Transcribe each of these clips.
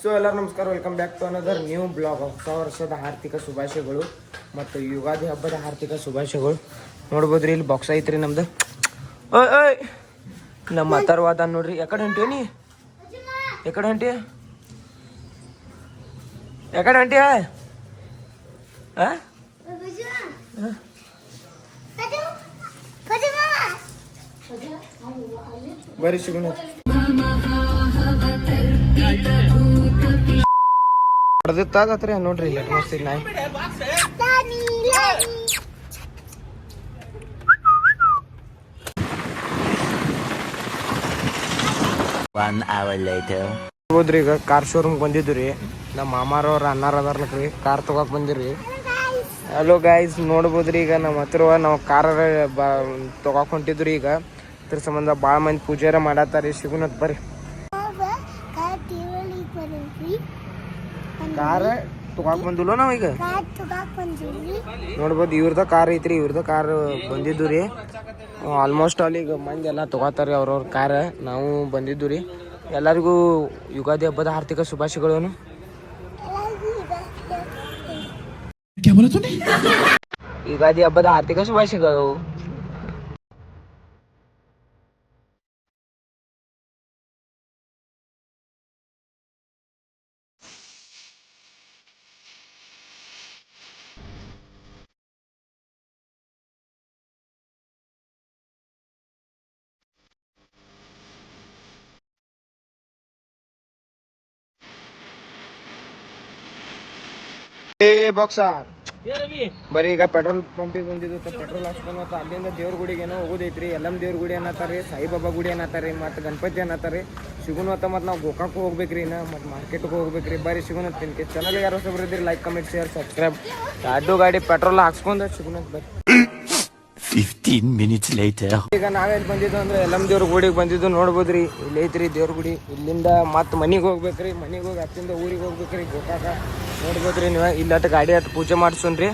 So ಎಲ್ಲರೂ ನಮಸ್ಕಾರ, welcome back to another new blog. ಹೊಸ ವರ್ಷದ ಹಾರ್ದಿಕ ಶುಭಾಶಯಗಳು ಮತ್ತು ಯುಗಾದಿ ಹಬ್ಬದ ಹಾರ್ದಿಕ ಶುಭಾಶಯಗಳು. ನೋಡ್ಬೋದ್ರಿ ಇಲ್ಲಿ ಬಾಕ್ಸ್ ಐತ್ರಿ ನಮ್ದು. ಓಯ್ ಓಯ್ ನಮ್ಮ ಅಥರ್ವಾದ ನೋಡ್ರಿ. ಯಾಕಡೆ ಹೊಂಟೀನಿ? ಯಾಕಡೆ ಹೊಂಟಿ? ಯಾಕಡೆ ಹೊಂಟಿ? ಬರೀ ಸಿಗೋಣ. ಹೊಡೆದಿತ್ತಾಗತ್ರಿ ನೋಡ್ರಿ ಇಲ್ಲ ಮಸ್ತ್ ನಾಯಿ. ಹೋದ್ರಿ ಈಗ ಕಾರ್ ಶೋರೂಮ್ ಬಂದಿದ್ದು ರೀ. ನಮ್ಮ ಮಾಮಾರವ್ರ ಅನ್ನಾರ ಅದಾರ್ಲಕ್ರಿ ಕಾರ್ ತಗೋಕ್ ಬಂದಿರಿ. ಹಲೋ ಗೈಸ್, ನೋಡ್ಬೋದ್ರಿ ಈಗ ನಮ್ಮ ಹತ್ರ ನಾವು ಕಾರ್ ತಗೋಕ್ ಹೊಂಟಿದ್ರಿ. ಈಗ ಇದ್ರ ಸಂಬಂಧ ಭಾಳ ಮಂದಿ ಪೂಜಾರ ಮಾಡತ್ತಾರಿ. ಸಿಗುನತ್ ಬರ್ರಿ. ಕಾರ್ ತಗೋಕ್ ಬಂದಿಲ್ಲ ನಾವ್ ಈಗ. ನೋಡ್ಬೋದು ಇವ್ರದ ಕಾರ್ ಐತ್ರಿ. ಇವ್ರದ ಕಾರ್ ಬಂದಿದ್ದು ರೀ. ಆಲ್ಮೋಸ್ಟ್ ಅಲ್ಲಿ ಈಗ ಮಂದಿ ಎಲ್ಲ ತಗೋತಾರ್ರಿ ಅವ್ರವ್ರ ಕಾರ್. ನಾವು ಬಂದಿದ್ದು ರೀ. ಎಲ್ಲರಿಗೂ ಯುಗಾದಿ ಹಬ್ಬದ ಆರ್ಥಿಕ ಶುಭಾಶಯಗಳು. ಯುಗಾದಿ ಹಬ್ಬದ ಆರ್ಥಿಕ ಶುಭಾಶಯಗಳು. ಬರೀ ಈಗ ಪೆಟ್ರೋಲ್ ಪಂಪಿಗೆ ಬಂದಿದ್ದು. ಪೆಟ್ರೋಲ್ ಹಾಕ್ಸ್ಕೊಂಡು ಮತ್ತು ಅಲ್ಲಿಂದ ದೇವ್ರ ಗುಡಿಗೆ ಏನೋ ಹೋಗೋದೈತ್ರಿ. ಎಲ್ಲಮ್ ದೇವ್ರ ಗುಡಿ ಅನ್ನತ್ತಾರಿ, ಸಾಯಿಬಾಬಾ ಗುಡಿ ಅನ್ನತ್ತಾರಿ, ಮತ್ತು ಗಣಪತಿ ಅನ್ನತ್ತಾರಿ. ಸಿಗುನತ್ತ ಮತ್ತು ನಾವು ಗೋಕಾಕ್ ಹೋಗ್ಬೇಕ್ರಿ. ಇನ್ನ ಮತ್ತು ಮಾರ್ಕೆಟ್ಗೆ ಹೋಗ್ಬೇಕ್ರಿ. ಬರೀ ಸಿಗುನತ್ ತಿನ್ಕಿ. ಚಾನಲ್ಗೆ ಯಾರು ಹೊಸಬ್ರು ಇದ್ರಿ ಲೈಕ್ ಕಮೆಂಟ್ ಶೇರ್ ಸಬ್ಸ್ಕ್ರೈಬ್. ಎರಡು ಗಾಡಿ ಪೆಟ್ರೋಲ್ ಹಾಕ್ಸ್ಕೊಂಡು ಸಿಗುನತ್ ಬರ್ರಿ. 15 minutes later. ಈಗ ನಾವೆಲ್ಲಿ ಬಂದಿದ್ದು ಅಂದ್ರೆ ಎಲ್ಲಮ್ ದೇವ್ರ ಗುಡಿಗೆ ಬಂದಿದ್ದು. ನೋಡ್ಬೋದ್ರಿ ಇಲ್ಲಿ ಐತ್ರಿ ದೇವ್ರ ಗುಡಿ. ಇಲ್ಲಿಂದ ಮತ್ತೆ ಮನೆಗೆ ಹೋಗ್ಬೇಕ್ರಿ. ಮನೆಗೆ ಹೋಗಿ ಅತ್ತಿಂದ ಊರಿಗೆ ಹೋಗ್ಬೇಕ್ರಿ ಗೋಕಾಕ. ನೋಡ್ಬೋದ್ರಿ ನೀವು ಇಲ್ಲಟ ಗಾಡಿ ಅಟ್ ಪೂಜೆ ಮಾಡ್ಸೋನ್ರಿ.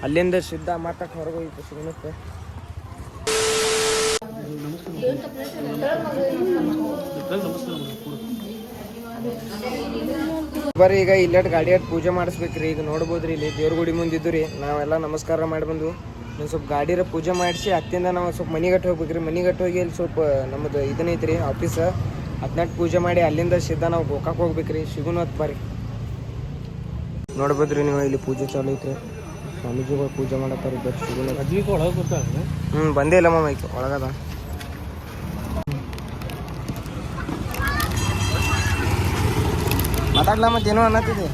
ಅಲ್ಲಿಂದ ಸಿದ್ಧ ಮಾತಕ್ಕೆ ಹೊರಗೆ ಹೋಗಿ ಸಿಗುನತ್ತೆ. ಬರ್ರಿ ಈಗ ಇಲ್ಲಟ್ ಗಾಡಿ ಅಟ್ ಪೂಜೆ ಮಾಡಿಸ್ಬೇಕ್ರಿ. ಈಗ ನೋಡ್ಬೋದ್ರಿ ಇಲ್ಲಿ ದೇವ್ರ ಗುಡಿ ಮುಂದಿದ್ದು ರೀ. ನಾವೆಲ್ಲ ನಮಸ್ಕಾರ ಮಾಡಿ ಬಂದು ಸ್ವಲ್ಪ ಗಾಡಿರ ಪೂಜೆ ಮಾಡಿಸಿ ಅತ್ತಿಂದ ನಾವು ಸ್ವಲ್ಪ ಮನೆಗಟ್ಟು ಹೋಗ್ಬೇಕ್ರಿ. ಮನೆಗಟ್ಟು ಹೋಗಿ ಇಲ್ಲಿ ಸ್ವಲ್ಪ ನಮ್ಮದು ಇದನ್ನೈತ್ರಿ ಆಫೀಸ್. ಹದಿನೆಂಟು ಪೂಜೆ ಮಾಡಿ ಅಲ್ಲಿಂದ ಸಿದ್ಧ ನಾವು ಗೋಕಾಕ್ ಹೋಗ್ಬೇಕ್ರಿ. ಸಿಗುನು ಹೊತ್ತು ಬರ್ರಿ. ನೋಡ್ಬೋದ್ರಿ ನೀವು ಇಲ್ಲಿ ಪೂಜೆ ಚಾಲು ಐತ್ರಿ. ಸ್ವಾಮೀಜಿಗಳು ಪೂಜೆ ಮಾಡತ್ತಾರ. ಬರ್ರಿ ಸಿಗುನು. ಬಂದೇ ಇಲ್ಲ ಮಾಮ ಈಗ ಒಳಗದ. ಮಾತಾಡ್ಲ ಮತ್ತೇನೋ ಅನ್ನತ್ತಿದೆ.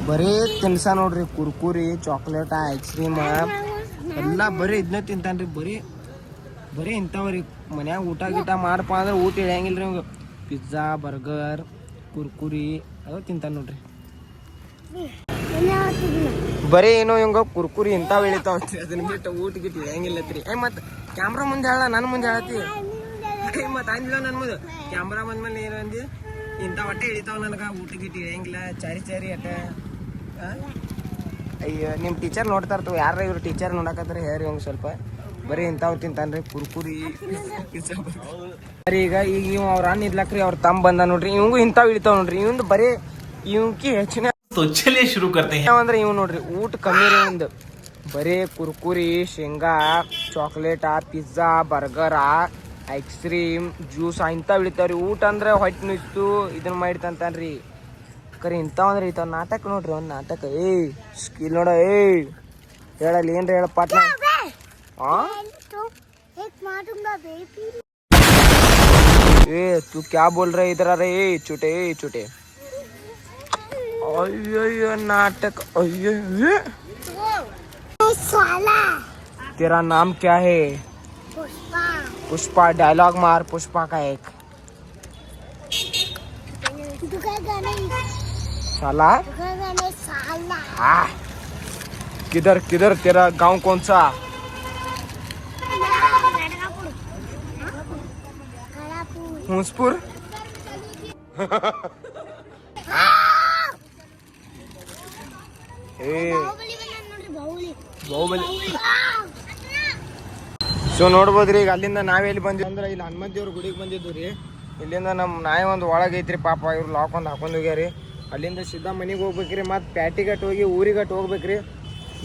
ಬರೀ ತಿನ್ಸ ನೋಡ್ರಿ. ಕುರ್ಕುರಿ, ಚಾಕ್ಲೇಟ್, ಐಸ್ ಕ್ರೀಮ್ ಎಲ್ಲ ಬರೀ ಇದನ್ನ ತಿಂತಾನ್ರಿ. ಬರೀ ಇಂಥವ್ರಿ. ಮನ್ಯಾಗ ಊಟ ಗೀಟ ಮಾಡಪ್ಪ ಅಂದ್ರೆ ಊಟ ಇಳಿಯಂಗಿಲ್ಲ ರೀ. ಪಿಜ್ಜಾ, ಬರ್ಗರ್, ಕುರ್ಕುರಿ ಅದು ತಿಂತಾನೆ ನೋಡ್ರಿ. ಬರೀ ಏನೋ ಹಿಂಗ ಕುರ್ಕುರಿ ಇಂಥವು ಇಳಿತಾವ. ಅದನ್ನ ಬಿಟ್ಟು ಊಟ ಗಿಟ್ಟು ಇಳಿಯಂಗಿಲ್ಲತ್ರಿ. ಮತ್ತು ಕ್ಯಾಮ್ರಾ ಮುಂದೆ ಹೇಳ, ನನ್ನ ಮುಂದೆ ಹೇಳತ್ತಿ. ಮತ್ತು ಅಂದಿಲ್ಲ ನನ್ನ ಮುಂದೆ ಕ್ಯಾಮ್ರಾ ಬಂದ್ಮೇಲೆ ಏನು ಅಂದಿ? ಇಂಥ ಹೊಟ್ಟೆ ಇಳಿತಾವ ನನಗೆ. ಊಟ ಗಿಟ್ಟು ಇಳಿಯಂಗಿಲ್ಲ. ಚಾರಿ ಅಟ್ಟ. ಅಯ್ಯೋ ನಿಮ್ಮ ಟೀಚರ್ ನೋಡ್ತಾ ಇರ್ತವೆ. ಯಾರ ಇವ್ರು ಟೀಚರ್ ನೋಡಕತ್ತಾರೆ ಹೇಳ್ರಿ ಅವ್ನು ಸ್ವಲ್ಪ. ಬರೀ ಇಂಥವು ತಿಂತಾನ್ರಿ ಕುರ್ಕುರಿ, ಪಿಜ್ಜಾ. ಬರೀ ಈಗ ಇವ್ ಅವ್ರ ಅನ್ನ ಇದ್ಲಾಕ್ರಿ. ಅವ್ರ ತಮ್ಮ ಬಂದ ನೋಡ್ರಿ. ಇವಂಗೂ ಇಂಥವು ಇಳಿತಾವ ನೋಡ್ರಿ. ಇವಂದು ಬರೀ ಇವಕ್ಕೆ ಹೆಚ್ಚಿನ ಶುರು ಕರ್ತೆ ಅಂದ್ರೆ ಇವ್ ನೋಡ್ರಿ ಊಟ ಕಮ್ಮಿ ರೀ. ಒಂದು ಬರೀ ಕುರ್ಕುರಿ, ಶೇಂಗಾ, chocolate, pizza, burger, ice cream, juice ಇಂಥವು ಇಳಿತಾವ್ರಿ. ಊಟ ಅಂದ್ರೆ ಹೊಟ್ಟೆ ನುಚ್ಚು ಇದನ್ನ ಮಾಡಿತಂತಾನ್ರಿ. ಕರಿ ಇಂಥವು ಅಂದ್ರೆ ಇಂಥವ್ ನಾಟಕ ನೋಡ್ರಿ. ಒಂದು ನಾಟಕ. ಸ್ಕಿಲ್ ನೋಡ. ಹೇಳಲ್ಲಿ ಏನ್ರಿ ಹೇಳ ಪಾಟ್ನ. तू क्या बोल रहे इधर आ रहे? छुटे छुटे. अಯ್ಯೋ नाटक. अಯ್ಯೋ तेरा नाम क्या है? पुष्पा. डायलॉग मार पुष्पा का एक. साला. किधर किधर तेरा गांव कौन सा? हुंसपुर. ಬಾಹುಬಲಿ. ಸೊ ನೋಡ್ಬೋದ್ರಿ ಈಗ ಅಲ್ಲಿಂದ ನಾವೆಲ್ಲಿ ಬಂದಿವಿ ಅಂದ್ರೆ ಇಲ್ಲಿ ಹನುಮಂತ ದೇವ್ರ ಗುಡಿಗೆ ಬಂದಿದ್ದು ರೀ. ಇಲ್ಲಿಂದ ನಮ್ಮ ನಾಯಿ ಒಂದು ಒಳಗೆ ಐತ್ರಿ ಪಾಪ ಇವ್ರು ಲಾಕ್ ಒಂದು ಹಾಕೊಂಡು ಹೋಗ್ಯಾರಿ. ಅಲ್ಲಿಂದ ಸಿದ್ಧ ಮನೆಗೆ ಹೋಗ್ಬೇಕ್ರಿ. ಮತ್ತು ಪ್ಯಾಟಿಗಟ್ಟು ಹೋಗಿ ಊರಿಗಟ್ಟು ಹೋಗ್ಬೇಕ್ರಿ.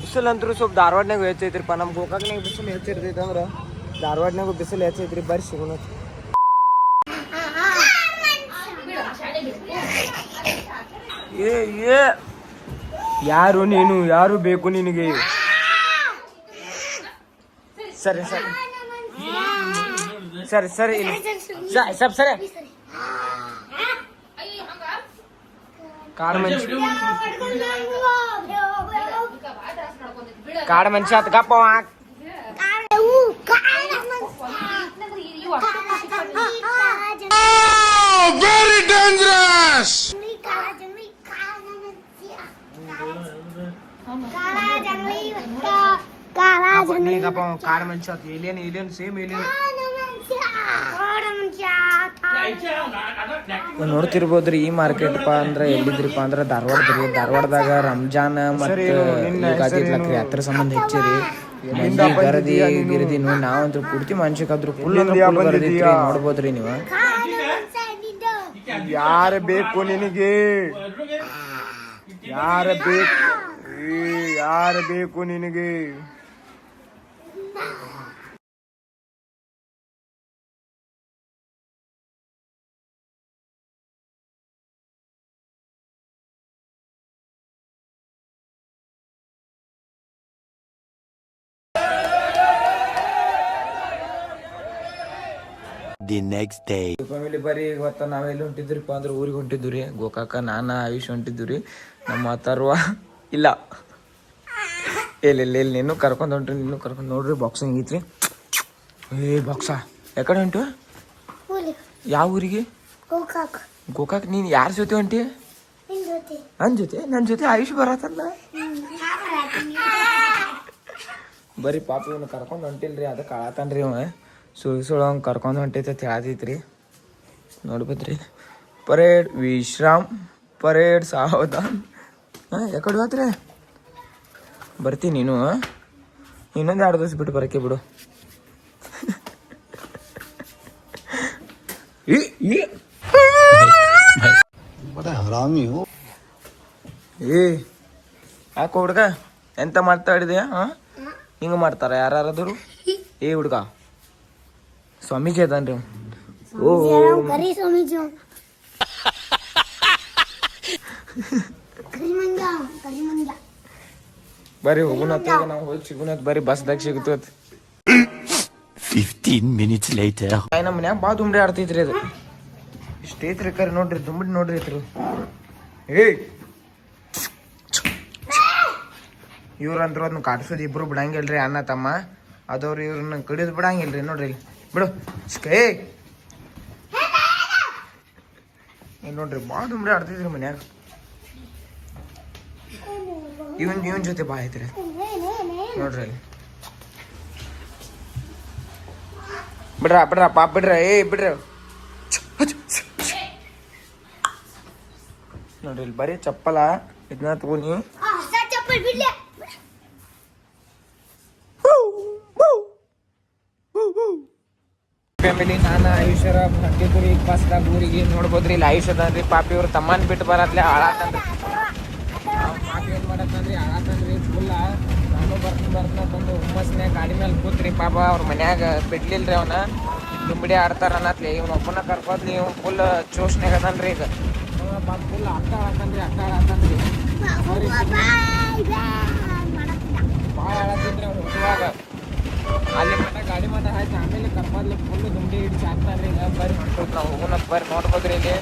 ಬಿಸಿಲಂತರೂ ಸ್ವಲ್ಪ ಧಾರವಾಡನಾಗ ಹೆಚ್ಚೈತ್ರಿಪ್ಪ. ನಮ್ಮ ಗೋಕಾಕ್ನಾಗ ಬಿಸಿಲು ಹೆಚ್ಚಿರ್ತೈತೆ ಅಂದ್ರೆ ಧಾರವಾಡನಾಗೂ ಬಿಸಿಲು ಹೆಚ್ಚೈತ್ರಿ. ಬರ್ರಿ ಸಿಗೋಣ. ಏ ಏ ಯಾರು ನೀನು? ಯಾರು ಬೇಕು ನಿನಗೆ? ಸರಿ ಸರಿ ಸರಿ ಸರಿ ಸರಿ ಸರಿ ಕಾಡ ಮನುಷ್ಯ ಆತ ಗಪ್ಪ. Very dangerous! ಕಾಡ ಮನುಷ್ಯ ಆತ. ಏಲಿಯನ್ ಸೇಮ್ ಏಲಿಯನ್ ನೋಡ್ತಿರ್ಬೋದ್ರಿ. ಈ ಮಾರ್ಕೆಟ್ ಅಂದ್ರೆ ಎಲ್ಲಿದ್ರಿಪ್ಪ ಅಂದ್ರೆ ಧಾರವಾಡದ್ರಿ. ಧಾರವಾಡದಾಗ ರಂಜಾನ್ ಮತ್ತೆ ಅದ್ರ ಸಂಬಂಧ ಹೆಚ್ಚಿರಿ. ಗರದಿ ಗಿರದಿ ನೋಡಿ ನಾವಂತೂ ಪೂರ್ತಿ ಮನುಷ್ಯಕಾದ್ರು ಫುಲ್ ನೋಡ್ಬೋದ್ರಿ ನೀವು. ಯಾರ ಬೇಕು ನಿನಗೆ? ಯಾರ ಬೇಕು? ಯಾರ ಬೇಕು ನಿನಗೆ? The next day. ಫ್ಯಾಮಿಲಿ ಬರೀ ಇವತ್ತು ನಾವೆಲ್ಲಿ ಹೊಂಟಿದ್ರಿಪ್ಪ ಅಂದ್ರೆ ಊರಿಗೆ ಹೊಂಟಿದ್ವಿ ರೀ. ಗೋಕಾಕ ನಾನು ಆಯುಷ್ ಹೊಂಟಿದ್ವಿ ರೀ. ನಮ್ಮ ಅಥರ್ವ ಇಲ್ಲ ಎಲ್ಲಿ ನೀನು ಕರ್ಕೊಂಡು ಹೊಂಟ್ರಿ. ನೀನು ಕರ್ಕೊಂಡು ನೋಡ್ರಿ. ಬಾಕ್ಸಿಂಗ್ ಐತ್ರಿ. ಏ ಬಾಕ್ಸ ಯಾಕಡೆ ಹೊಂಟು? ಯಾವ ಊರಿಗೆ? ಗೋಕಾಕ್. ನೀನು ಯಾರ ಜೊತೆ ಹೊಂಟಿ? ನನ್ನ ಜೊತೆ ಆಯುಷ್ ಬರತ್ತಲ್ಲ. ಬರೀ ಪಾಪ ಇವನು ಕರ್ಕೊಂಡು ಹೊಂಟಿಲ್ರಿ. ಅದಕ್ಕೆ ಆಳತಾನ್ರಿ ಅವ. ಸುಳ್ಳು ಹಂಗೆ ಕರ್ಕೊಂಡು ಹೊಂಟೈತೆ ಹೇಳತೈತ್ರಿ. ನೋಡ್ಬೇಕ್ರಿ. ಪರೇಡ್ ವಿಶ್ರಾಮ್ ಪರೇಡ್ ಸಾವಧಾನ್. ಯಾಕಡೆ ಹೋತ್ರಿ? ಬರ್ತೀನಿ ನೀನು. ಇನ್ನೊಂದು 2 ದಿವಸ ಬಿಟ್ಟು ಬರಕ್ಕೆ ಬಿಡು. ಏ ಯಾಕೆ ಹುಡ್ಗ ಎಂತ ಮಾತಾಡಿದೆಯಾ? ಹಿಂಗೆ ಮಾಡ್ತಾರ ಯಾರಾದ್ರು? ಏ ಹುಡ್ಗ ಸ್ವಾಮೀಜಿ ಅದಾನ್ರಿ. ಓ ಬರ್ರಿ ಹೋಗುನತ್. ನಾವು ಹೋಗಿ ಸಿಗುನತ್. ಬರ್ರಿ ಬಸ್ದಾಗ ಸಿಗುತ್ತ. 15 minutes later. ನಮ್ಮ ಮನ್ಯಾಗ ಬಾ ದುಂಬಡಿ ಆಡ್ತೈತ್ರಿ. ಅದು ಇಷ್ಟ ಐತ್ರಿ ಕರಿ ನೋಡ್ರಿ. ದುಂಬಡಿ ನೋಡ್ರಿ ಐತ್ರಿ. ಏ ಇವ್ರಂದ್ರು ಅದನ್ನ ಕಾಡ್ಸೋದು ಇಬ್ರು ಬಿಡಂಗಿಲ್ರಿ. ಅಣ್ಣ ತಮ್ಮ ಅದವ್ರು ಇವ್ರನ್ನ ಕಡಿಯೋದು ಬಿಡಂಗಿಲ್ರಿ. ನೋಡ್ರಿ ಇಲ್ಲಿ ಬಿಡು. ಏ ನೋಡ್ರಿ ಬಾ ದುಂಬಡಿ ಆಡ್ತೈತ್ರಿ ಮನ್ಯಾಗ. ಇವನ್ ಜೊತೆ ಬಾ ಐತ್ರಿ ನೋಡ್ರಿ. ಬಿಡ್ರ ಪಾಪ ಬಿಡ್ರ. ಏ ಬಿಡ್ರ ನೋಡ್ರಿ ಇಲ್ಲಿ ಬರೀ ಚಪ್ಪಲ ಇದನ್ನ ತಗೋನಿ. ಫ್ಯಾಮಿಲಿ ನಾನು ಆಯುಷ್ಯರ ಹೊಂಟಿದ್ರಿ ಈಗ ಬಸ್ದಾಗ ಊರಿಗೆ. ನೋಡ್ಬೋದ್ರಿ ಇಲ್ಲಿ ಆಯುಷ್ ಅದಾನ್ರಿ. ಪಾಪಿ ಇವ್ರು ತಮ್ಮನ್ ಬಿಟ್ಟು ಬರತ್ಲೆ ಹಾಳಾತಂದ್ರಿ. ಪಾಪಿ ಏನ್ ಮಾಡತ್ತಂದ್ರಿ ಹಾಳಾತಂದ್ರಿ ಫುಲ್ಲ. ನಾನು ಬರ್ತ ಬಂದು ಹುಮ್ಮಸ್ನ್ಯಾಗ ಗಾಡಿ ಮೇಲೆ ಕೂತ್ರಿ. ಪಾಪ ಅವ್ರ ಮನ್ಯಾಗ ಬಿಡ್ಲಿಲ್ರಿ. ಅವನ ದುಂಬಡಿ ಆಡ್ತಾರ ಅನ್ನತ್ಲಿ. ಇವ್ನ ಒಬ್ಬನ ಕರ್ಕೋದ್ಲಿ. ಇವ್ ಫುಲ್ ಚೋಷ್ನ್ಯಾಗ ಅದನ್ರಿ ಈಗ. ಪಾಪ ಫುಲ್ ಅಟ್ಟ ಆಳತಂದ್ರಿ. ಭಾಳ ಆಳತಿದ್ರಿ ಅವ್ರು ಹುಟ್ಟುವಾಗ. ಅಲ್ಲಿ ಮಟ್ಟ ಗಾಡಿ ಮಟ್ಟ ಹಾಕಿ ಆಮೇಲೆ ಕರ್ಬಾದ್ಲಿ ಫುಲ್ ದುಂಬಡಿ ಹಿಡಿಸಿ ಹಾಕ್ತಾರ್ರಿ. ಈಗ ಬರ್ರಿ ಹೊಂಟೋದು ನಾವು ಹೋಗೋಣ. ಬರ್ರಿ ನೋಡ್ಬೋದ್ರಿ ಇಲ್ಲಿ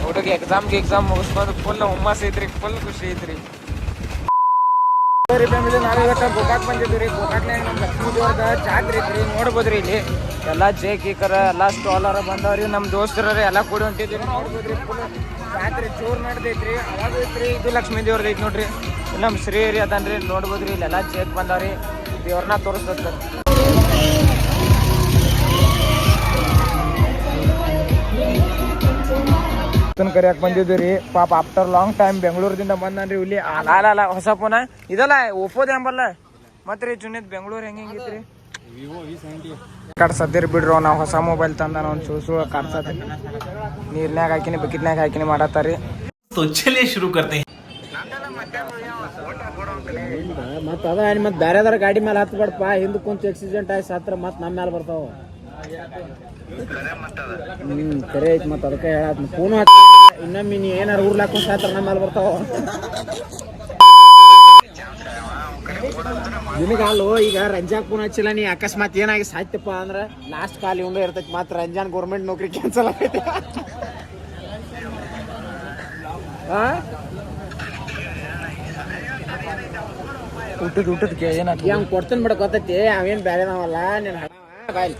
ಹುಡುಗ ಎಕ್ಸಾಮ್ ಮುಗಿಸ್ಬೋದು. ಫುಲ್ ಹುಮ್ಮಸ್ ಐತ್ರಿ. ಫುಲ್ ಖುಷಿ ಐತ್ರಿ. ಸರಿ ಫ್ಯಾಮಿಲಿ ನಾವು ಇವತ್ತು ಗೋಕಾಕ್ ಬಂದಿದ್ವಿ ರೀ. ಗೋಕಾಕ್ನಾಗ ನಮ್ಮ ಲಕ್ಷ್ಮೀ ದೇವ್ರದ ಜಾತ್ರೆ ಐತ್ರಿ. ನೋಡ್ಬೋದ್ರಿ ಇಲ್ಲಿ ಎಲ್ಲ ಜೇಕೀಕರ ಎಲ್ಲ ಸ್ಟಾಲರ ಬಂದವ್ರಿ. ನಮ್ಮ ದೋಸ್ತರ ಎಲ್ಲ ಕೂಡಿ ಹೊಂಟಿದ್ವಿ. ನೋಡ್ಬೋದ್ರಿ ಫುಲ್ ಜಾತ್ರೆ ಜೋರು ನಡೆದೈತ್ರಿ. ಅವಾಗ ಐತ್ರಿ. ಇದು ಲಕ್ಷ್ಮೀ ದೇವ್ರದ್ದು ಐತಿ ನೋಡ್ರಿ. ನಮ್ಮ ಶ್ರೀ ಏರಿ ಅದನ್ರಿ. ನೋಡ್ಬೋದ್ರಿ ಇಲ್ಲೆಲ್ಲ ಜೇಕ್ ಬಂದವ್ರಿ. ದೇವ್ರನ್ನ ತೋರಿಸ್ತದ. ಕರಿಯಾಕ್ ಬಂದಿದ್ವಿ ರೀ. ಪಾಪ ಆಫ್ಟರ್ ಲಾಂಗ್ ಟೈಮ್ ಬೆಂಗಳೂರಿಂದ ಬಂದನ್ರಿ ಇಲ್ಲಿ. ಅಲ್ಲ ಹೊಸ ಫೋನ ಇದಲ್ಲ ಓಪೋದ ಎಂಬಲ್ಲ. ಮತ್ತೆ ರೀ ಚುನಿದ್ ಬೆಂಗಳೂರು ಹೆಂಗಿತ್ರಿ? ಕಾಡ್ಸತ್ತಿರ್ ಬಿಡ್ರು ನಾವು ಹೊಸ ಮೊಬೈಲ್ ತಂದ ಒಂದು ಸುಳ್ಳು ಕಾಡ್ಸತ್ತೆ ನೀರ್ನ್ಯಾಗ ಹಾಕಿನಿ ಬಕೆಟ್ನ್ಯಾಗ ಹಾಕಿನಿ ಮಾಡತ್ತಾರಿ. ಮತ್ತೆ ಅದ ಮತ್ತೆ ಬೇರೆದಾರ ಗಾಡಿ ಮೇಲೆ ಹತ್ಬೇಡಪ್ಪ, ಹಿಂದೆ ಕುಂತು ಆಕ್ಸಿಡೆಂಟ್ ಆಗಿ ಸತ್ರ ಮತ್ತೆ ನಮ್ಮ ಮೇಲೆ ಬರ್ತಾವ. ಕರೆ ಐತಿ ಮತ್ತೆ ಅದಕ್ಕೆ ಹೇಳತ್ ಫೋನು ಇನ್ನೊಮ್ಮೆ ನೀ ಏನಾರು ಊರ್ಲಾಕೊಂಡ್ ಸಾತ್ರ ನಮ್ಮ ಮೇಲೆ ಬರ್ತಾವ. ನಿನಗಾಲು ಈಗ ರಂಜಾನ್ ಫೋನ್ ಹಚ್ಚಿಲ್ಲ, ನೀ ಅಕಸ್ಮಾತ್ ಏನಾಗಿ ಸಾಯ್ತಪ್ಪ ಅಂದ್ರೆ ಲಾಸ್ಟ್ ಕಾಲ್ ಇವಂಗ ಇರ್ತೈತಿ. ಮಾತ್ರ ರಂಜಾನ್ ಗೌರ್ಮೆಂಟ್ ನೌಕರಿ ಕ್ಯಾನ್ಸಲ್ ಆಗೈತಿ. ಊಟದ ಏನಾಗಿ ಹಂಗೆ ಕೊಡ್ತಾನೆ ಬಿಡ ಗೊತ್ತೈತಿ, ಅವೇನು ಬೇರೆ ನಾವಲ್ಲ ನೀನು ಹಣ ಬಾಯ್ಲಿ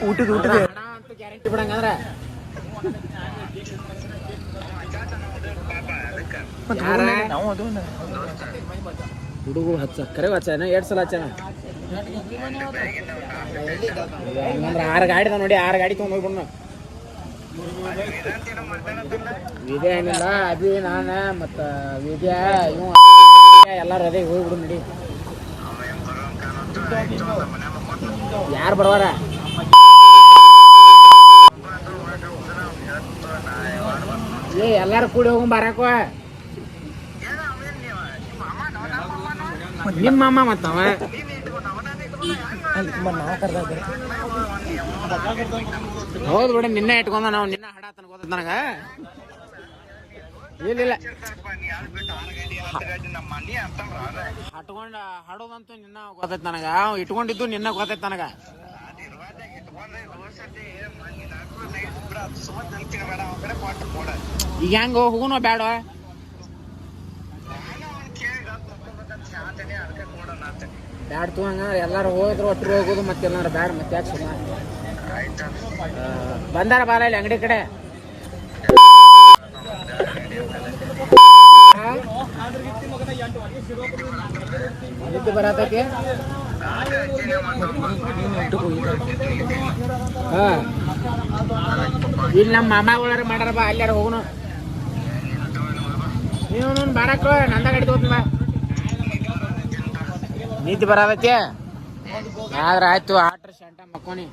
ಊಟದ ಅಂತೂ ಗ್ಯಾರಂಟಿ ಬಿಡಂಗಂದ್ರ ಹುಡುಗರು ಹಚ್ಚ ಕರೆ ಹಚ್ಚನ 2 ಸಲ ಹಚ್ಚನ. ಹಂಗಂದ್ರೆ 6 ಗಾಡಿ ನೋಡಿ, 6 ಗಾಡಿ ತೊಗೊಂಡು ಹೋಗ್ಬಿಡ್ನ. ವಿದ್ಯಾ ಏನಿಲ್ಲ, ಅಭಿ ನಾನು ಮತ್ತು ವಿದ್ಯಾ ಇವು ಎಲ್ಲರೂ ಅದೇ ಹೋಗ್ಬಿಡು ನಡಿ. ಯಾರು ಬರವಾರ ಎಲ್ಲಾರು ಕೂಡಿ ಹೋಗ್ ಬರಾಕ. ನಿಮ್ಮ ಅಮ್ಮ ಮತ್ತವ ಹೌದು ಬಿಡ, ನಿನ್ನೆ ಇಟ್ಕೊಂಡ ನಾವು ನಿನ್ನ ಹಾಡತನ ಗೊತ್ತ ನನಗ. ಇಲ್ಲ ಹಟ್ಕೊಂಡ ಹಾಡೋದಂತೂ ನಿನ್ನ ಗೊತ್ತೈತಿ ನನಗ, ಇಟ್ಕೊಂಡಿದ್ದು ನಿನ್ನ ಗೊತ್ತೈತಿ ನನಗ. ಈಗ ಹೆಂಗ ಹೋಗುನ ಬ್ಯಾಡ ಬ್ಯಾಡ ತೂ ಹಂಗ ಎಲ್ಲಾರು ಹೋದ್ರು ಒಟ್ಟರು ಹೋಗೋದು ಮತ್ತೆ ಎಲ್ಲಾರು ಬ್ಯಾಡ ಮತ್ತೆ ಯಾಕೆ ಸುಮ್ಮ ಬಂದಾರ ಬಾರ ಇಲ್ಲಿ ಅಂಗಡಿ ಕಡೆ. ನಿದ್ದೆ ಬರತೈತಿ. ಇಲ್ಲಿ ನಮ್ಮ ಮಾಮಾಗಳಾರ ಮಾಡ್ಯಾರ ಬಾ, ಅಲ್ಲಾರ ಹೋಗುನು. ನೀವು ಬಾರಕ್ಕ ನಂದ ಗಾಡಿ ತಗೋತೀನಿ ಬಾ. ನಿದ್ದೆ ಬರತೈತಿ ಆದ್ರ ಆಯ್ತು. 8 ಗಂಟೆ ಮಕ್ಕೋನಿ.